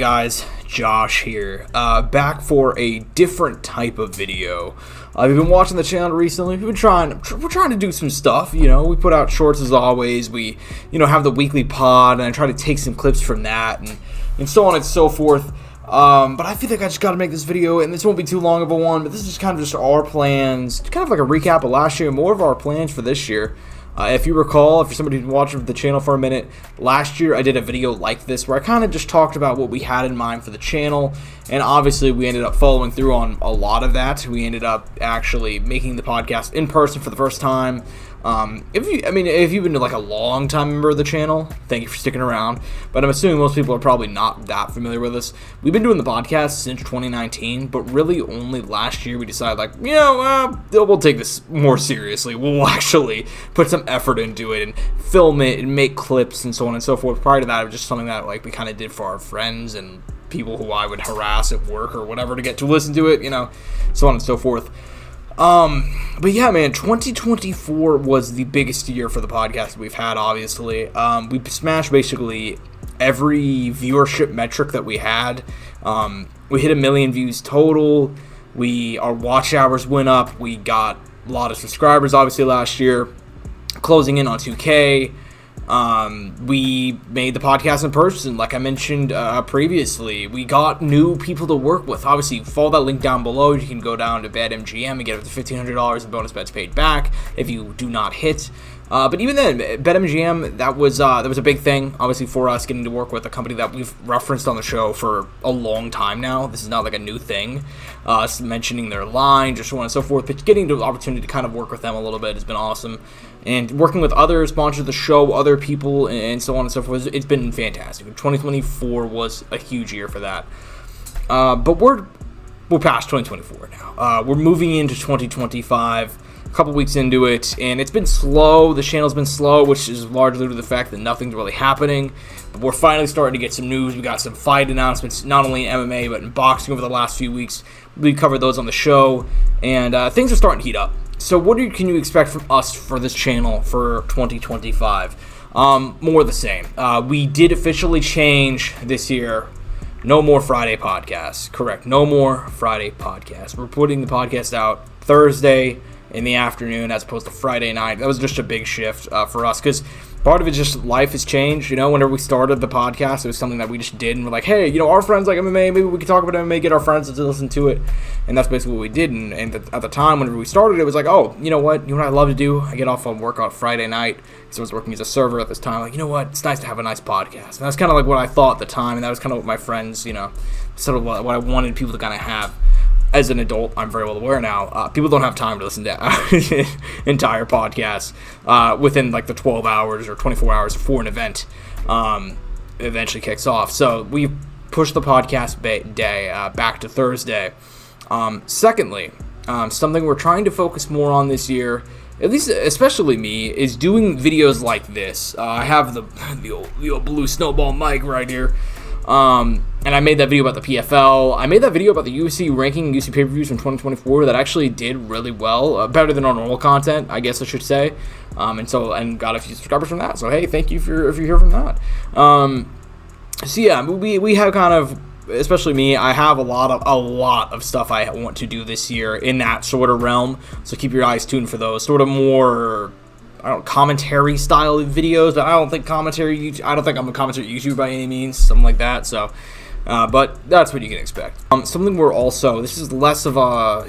guys? Josh here, back for a different type of video. You've been watching the channel recently. We're trying to do some stuff. We put out shorts as always. We, have the weekly pod, and I try to take some clips from that, and so on and so forth. But I feel like I just got to make this video, and this won't be too long of a one. But this is just kind of just our plans, kind of like a recap of last year, more of our plans for this year. If you recall, if you're somebody who's been watching the channel for a minute, last year I did a video like this where I kind of just talked about what we had in mind for the channel, and obviously we ended up following through on a lot of that. We ended up actually making the podcast in person for the first time. If you've been like a long time member of the channel, thank you for sticking around, but I'm assuming most people are probably not that familiar with us. We've been doing the podcast since 2019, but really only last year we decided we'll take this more seriously. We'll actually put some effort into it and film it and make clips and so on and so forth. Prior to that, it was just something that we kind of did for our friends and people who I would harass at work or whatever to get to listen to it, so on and so forth. But yeah, man, 2024 was the biggest year for the podcast we've had, obviously. We smashed basically every viewership metric that we had. We hit 1 million views total. Our watch hours went up. We got a lot of subscribers, obviously, last year, closing in on 2K. We made the podcast in person, like I mentioned previously. We got new people to work with. Obviously, follow that link down below. You can go down to BetMGM and get up to $1,500 in bonus bets paid back if you do not hit. But even then, BetMGM, that was a big thing, obviously, for us getting to work with a company that we've referenced on the show for a long time now. This is not like a new thing. Mentioning their line, just so on and so forth. But getting the opportunity to kind of work with them a little bit has been awesome. And working with other sponsors of the show, other people, and so on and so forth, it's been fantastic. 2024 was a huge year for that. But we're past 2024 now. We're moving into 2025. A couple weeks into it, and it's been slow. The channel's been slow, which is largely due to the fact that nothing's really happening. But we're finally starting to get some news. We got some fight announcements, not only in MMA, but in boxing over the last few weeks. We covered those on the show, and things are starting to heat up. So what can you expect from us for this channel for 2025? More of the same. We did officially change this year. No more Friday podcasts. Correct. No more Friday podcasts. We're putting the podcast out Thursday in the afternoon as opposed to Friday night. That was just a big shift for us because part of it just life has changed. Whenever we started the podcast, it was something that we just did, and we're like, hey, our friends like MMA, maybe we could talk about MMA, get our friends to listen to it, and that's basically what we did. And at the time, whenever we started, it was like, oh, you know what I love to do? I get off on work on Friday night, so I was working as a server at this time. Like, it's nice to have a nice podcast. And that's kind of like what I thought at the time, and that was kind of what my friends, sort of what I wanted people to kind of have. As an adult, I'm very well aware now, people don't have time to listen to entire podcasts within the 12 hours or 24 hours before an event eventually kicks off. So we pushed the podcast day back to Thursday. Secondly, something we're trying to focus more on this year, at least especially me, is doing videos like this. I have the old blue snowball mic right here. And I made that video about the PFL. I made that video about the UFC ranking, UFC pay-per-views from 2024 that actually did really well, better than our normal content, I guess I should say. And got a few subscribers from that. So hey, thank you if you're here from that. So yeah, we have kind of, especially me, I have a lot of stuff I want to do this year in that sort of realm. So keep your eyes tuned for those sort of more, commentary style videos, but I don't think I'm a commentary YouTuber by any means, something like that. So, but that's what you can expect. Something this is less of a,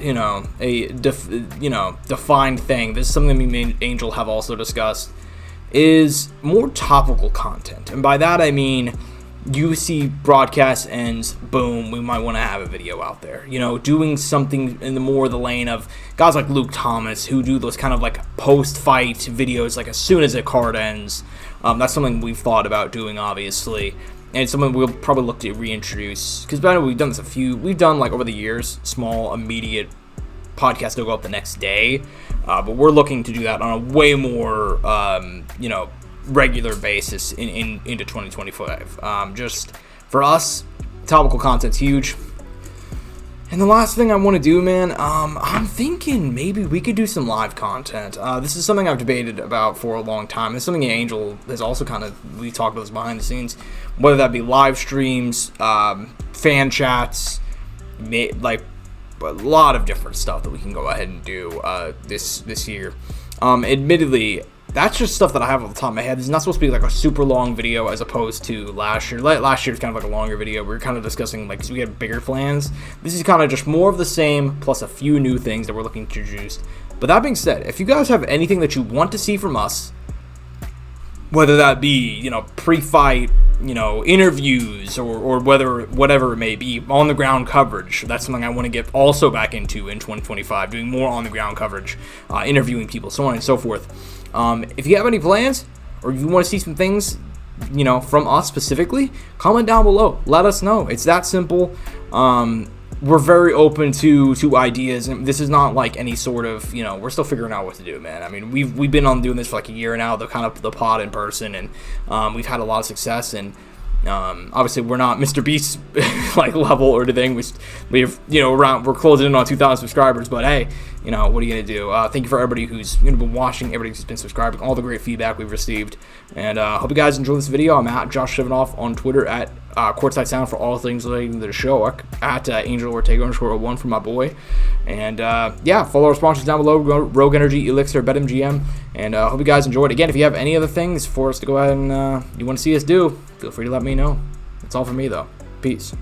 defined thing. This is something me and Angel have also discussed, is more topical content. And by that, I mean, UFC broadcast ends, boom, we might want to have a video out there. Doing something in the lane of guys like Luke Thomas, who do those kind of post-fight videos, as soon as a card ends. That's something we've thought about doing, obviously. And it's something we'll probably look to reintroduce. Because I know we've done this we've done, over the years, small, immediate podcasts that'll go up the next day. But we're looking to do that on a way more, regular basis into 2025. Just for us, topical content's huge. And the last thing I want to do, man, I'm thinking maybe we could do some live content. This is something I've debated about for a long time. It's something Angel has also we talked about this behind the scenes, whether that be live streams, fan chats, like a lot of different stuff that we can go ahead and do this year. Admittedly, that's just stuff that I have off the top of my head. This is not supposed to be like a super long video as opposed to last year. Last year was kind of like a longer video. We were kind of discussing, like, because we had bigger plans. This is kind of just more of the same, plus a few new things that we're looking to introduce. But that being said, if you guys have anything that you want to see from us, whether that be, pre-fight, interviews, or whatever it may be, on-the-ground coverage, that's something I want to get also back into in 2025, doing more on-the-ground coverage, interviewing people, so on and so forth. If you have any plans, or if you want to see some things, from us specifically, comment down below. Let us know. It's that simple. We're very open to ideas, and this is not like any sort of, we're still figuring out what to do, man. I mean, we've been on doing this for like a year now, the pod in person, and we've had a lot of success, and obviously we're not Mr. Beast like level or anything. We're closing in on 2,000 subscribers, but hey, what are you gonna do? Thank you for everybody who's been watching, everybody who's been subscribing, all the great feedback we've received, and hope you guys enjoy this video. I'm at Josh Soundoff on Twitter, at Courtside Sound for all things relating to the show, at Angel Ortega _01 for my boy, and follow our sponsors down below: Rogue Energy, ELYXR, BetMGM, and hope you guys enjoyed. Again, if you have any other things for us to go ahead and you want to see us do, feel free to let me know. That's all for me, though. Peace.